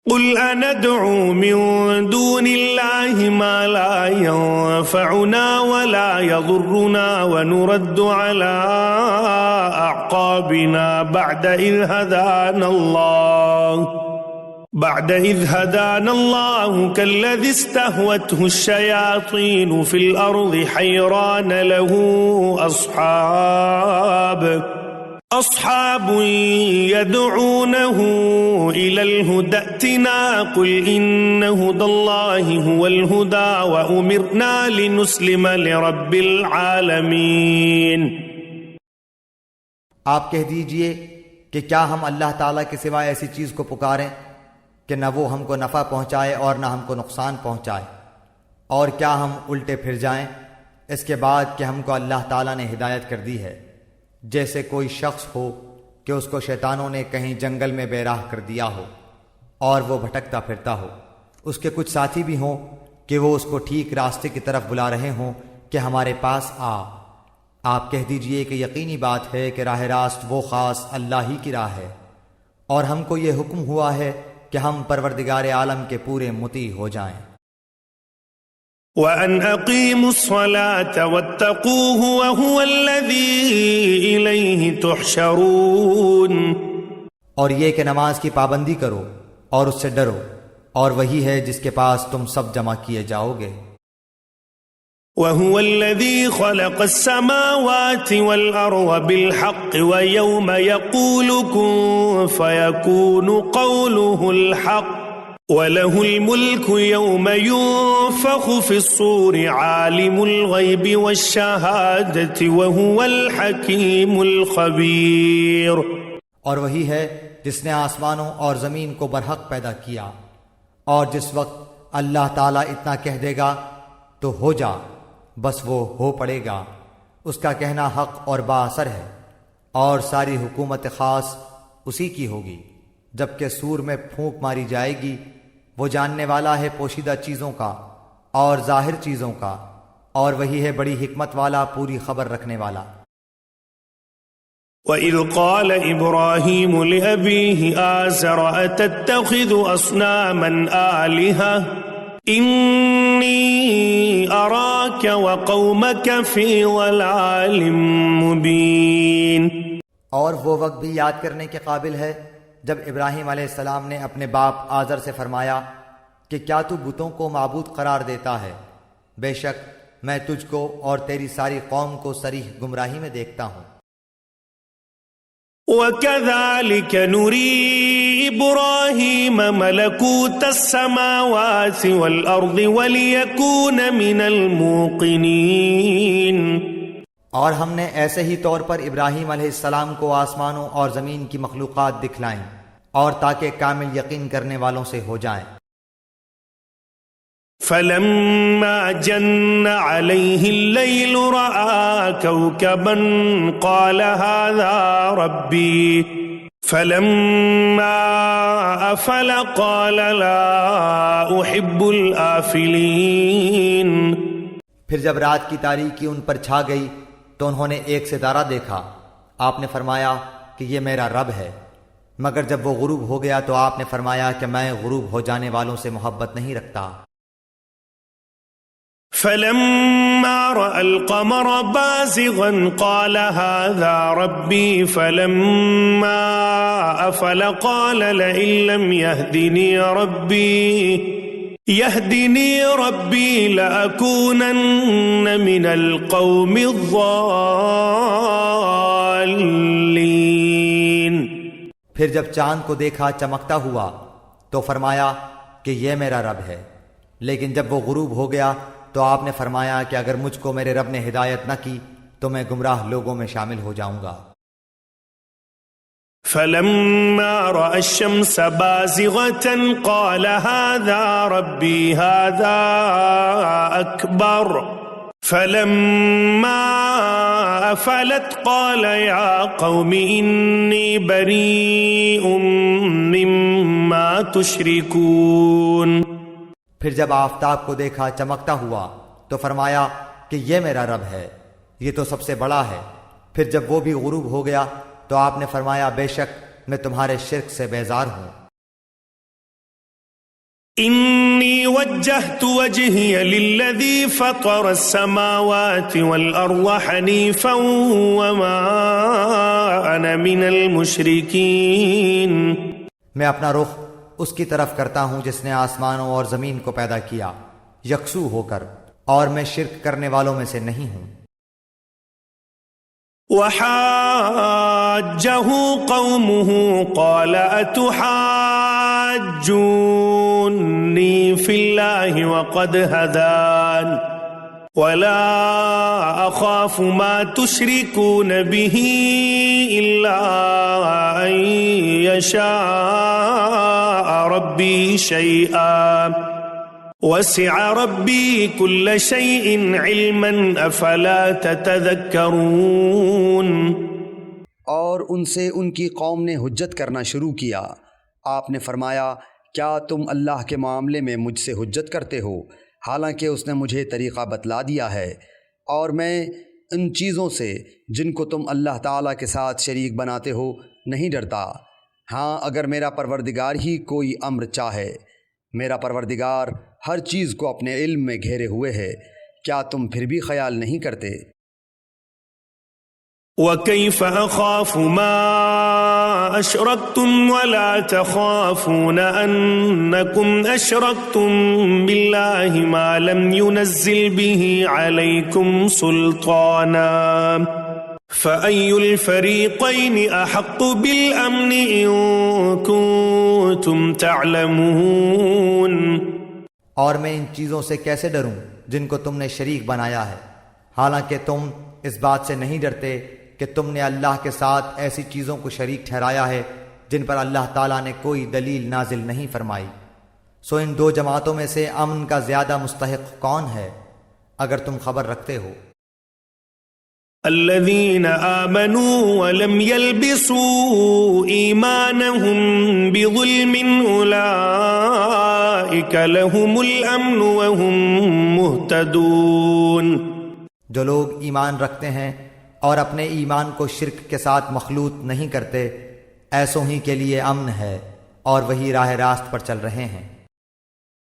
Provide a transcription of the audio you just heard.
قل أندعو من دون الله ما لا ينفعنا ولا يضرنا ونرد على أعقابنا بعد إذ هدانا الله كالذي استهوته الشياطين في الأرض حيران له أصحاب يدعونه إلى الهدى ائتنا قل إن هدى الله هو الهدى وأمرنا لنسلم لرب العالمين۔ آپ کہہ دیجئے کہ کیا ہم اللہ تعالیٰ کے سوا ایسی چیز کو پکاریں کہ نہ وہ ہم کو نفع پہنچائے اور نہ ہم کو نقصان پہنچائے، اور کیا ہم الٹے پھر جائیں اس کے بعد کہ ہم کو اللہ تعالیٰ نے ہدایت کر دی ہے؟ جیسے کوئی شخص ہو کہ اس کو شیطانوں نے کہیں جنگل میں بے راہ کر دیا ہو اور وہ بھٹکتا پھرتا ہو، اس کے کچھ ساتھی بھی ہوں کہ وہ اس کو ٹھیک راستے کی طرف بلا رہے ہوں کہ ہمارے پاس آ۔ آپ کہہ دیجئے کہ یقینی بات ہے کہ راہ راست وہ خاص اللہ ہی کی راہ ہے، اور ہم کو یہ حکم ہوا ہے کہ ہم پروردگار عالم کے پورے مطیع ہو جائیں۔ وَأَنْ أَقِيمُوا الصَّلَاةَ وَاتَّقُوهُ وَهُوَ الَّذِي إِلَيْهِ تُحْشَرُونَ، اور یہ کہ نماز کی پابندی کرو اور اس سے ڈرو، اور وہی ہے جس کے پاس تم سب جمع کیے جاؤ گے۔ وَهُوَ الَّذِي خَلَقَ السَّمَاوَاتِ وَالْأَرْضَ بِالْحَقِّ وَيَوْمَ يَقُولُ كُن فَيَكُونُ قَوْلُهُ الْحَقَّ وَلَهُ الْمُلْكُ يَوْمَ يُنفَخُ فِي الصُّورِ عَالِمُ الْغَيْبِ وَالشَّهَادَةِ وَهُوَ الْحَكِيمُ الْخَبِيرُ۔ اور وہی ہے جس نے آسمانوں اور زمین کو برحق پیدا کیا، اور جس وقت اللہ تعالیٰ اتنا کہہ دے گا تو ہو جا، بس وہ ہو پڑے گا۔ اس کا کہنا حق اور با اثر ہے، اور ساری حکومت خاص اسی کی ہوگی۔ جبکہ سور میں پھونک ماری جائے گی، وہ جاننے والا ہے پوشیدہ چیزوں کا اور ظاہر چیزوں کا، اور وہی ہے بڑی حکمت والا، پوری خبر رکھنے والا۔ وَإِذْ قَالَ إِبْرَاهِيمُ لِأَبِيهِ آزَرَ أَتَتَّخِذُ أَصْنَامًا آلِهَةً إِنِّي أَرَاكَ وَقَوْمَكَ فِي ضَلَالٍ مُبِينٍ۔ اور وہ وقت بھی یاد کرنے کے قابل ہے جب ابراہیم علیہ السلام نے اپنے باپ آزر سے فرمایا کہ کیا تو بتوں کو معبود قرار دیتا ہے؟ بے شک میں تجھ کو اور تیری ساری قوم کو صریح گمراہی میں دیکھتا ہوں۔ وَكَذَلِكَ نُرِي إِبْرَاهِيمَ مَلَكُوتَ السَّمَاوَاتِ وَالْأَرْضِ وَلِيَكُونَ مِنَ الْمُوقِنِينَ۔ اور ہم نے ایسے ہی طور پر ابراہیم علیہ السلام کو آسمانوں اور زمین کی مخلوقات دکھلائیں، اور تاکہ کامل یقین کرنے والوں سے ہو جائیں۔ فَلَمَّا جَنَّ عَلَيْهِ اللَّيْلُ رَأَى كَوْكَبًا قَالَ هَذَا رَبِّي فَلَمَّا أَفَلَ قَالَ لَا أُحِبُّ الْآفِلِينَ۔ پھر جب رات کی تاریکی ان پر چھا گئی تو انہوں نے ایک ستارہ دیکھا، آپ نے فرمایا کہ یہ میرا رب ہے، مگر جب وہ غروب ہو گیا تو آپ نے فرمایا کہ میں غروب ہو جانے والوں سے محبت نہیں رکھتا۔ فَلَمَّا رَأَى الْقَمَرَ بَازِغًا قَالَ هَذَا رَبِّي فَلَمَّا أَفَلَ قَالَ لَئِن لَّمْ يَهْدِنِي رَبِّي لَأَكُونَنَّ مِنَ الْقَوْمِ الضَّالِّينَ۔ پھر جب چاند کو دیکھا چمکتا ہوا تو فرمایا کہ یہ میرا رب ہے، لیکن جب وہ غروب ہو گیا تو آپ نے فرمایا کہ اگر مجھ کو میرے رب نے ہدایت نہ کی تو میں گمراہ لوگوں میں شامل ہو جاؤں گا۔ فَلَمَّا رَأَى الشَّمْسَ بَازِغَةً قَالَ هَذَا رَبِّي هَذَا أَكْبَرُ فَلَمَّا أَفَلَتْ قَالَ يَا قَوْمِ إِنِّي بَرِيءٌ مِّمَّا تُشْرِكُونَ۔ پھر جب آفتاب کو دیکھا چمکتا ہوا تو فرمایا کہ یہ میرا رب ہے، یہ تو سب سے بڑا ہے۔ پھر جب وہ بھی غروب ہو گیا تو آپ نے فرمایا بے شک میں تمہارے شرک سے بیزار ہوں۔ إني وجهت وجهي للذي فطر السماوات والأرض حنيفا وما أنا من المشركين. میں اپنا رخ اس کی طرف کرتا ہوں جس نے آسمانوں اور زمین کو پیدا کیا یکسو ہو کر، اور میں شرک کرنے والوں میں سے نہیں ہوں. وحاجه قومه قال أتحاجوني في الله وقد هدان ولا أخاف ما تشركون به إلا أن يشاء ربي شيئا وسع ربي كل شيء علما افلا تتذكرون. اور ان سے ان کی قوم نے حجت کرنا شروع کیا. آپ نے فرمایا کیا تم اللہ کے معاملے میں مجھ سے حجت کرتے ہو حالانکہ اس نے مجھے طریقہ بتلا دیا ہے، اور میں ان چیزوں سے جن کو تم اللہ تعالیٰ کے ساتھ شریک بناتے ہو نہیں ڈرتا. ہاں اگر میرا پروردگار ہی کوئی امر چاہے. میرا پروردگار ہر چیز کو اپنے علم میں گھیرے ہوئے ہے، کیا تم پھر بھی خیال نہیں کرتے؟ وَكَيْفَ أَخَافُ مَا أَشْرَكْتُمْ وَلَا تَخَافُونَ أَنَّكُمْ أَشْرَكْتُمْ بِاللَّهِ مَا لَمْ يُنَزِّلْ بِهِ عَلَيْكُمْ سُلْطَانًا فَأَيُّ الْفَرِيقَيْنِ أَحَقُّ بِالْأَمْنِ إِن كُنتُمْ تَعْلَمُونَ. اور میں ان چیزوں سے کیسے ڈروں جن کو تم نے شریک بنایا ہے، حالانکہ تم اس بات سے نہیں ڈرتے کہ تم نے اللہ کے ساتھ ایسی چیزوں کو شریک ٹھہرایا ہے جن پر اللہ تعالیٰ نے کوئی دلیل نازل نہیں فرمائی. سو ان دو جماعتوں میں سے امن کا زیادہ مستحق کون ہے اگر تم خبر رکھتے ہو؟ الذين آمنوا ولم يلبسوا إيمانهم بظلم أولئك لهم الأمن وهم مهتدون. جو لوگ ایمان رکھتے ہیں اور اپنے ایمان کو شرک کے ساتھ مخلوط نہیں کرتے، ایسوں ہی کے لیے امن ہے اور وہی راہ راست پر چل رہے ہیں.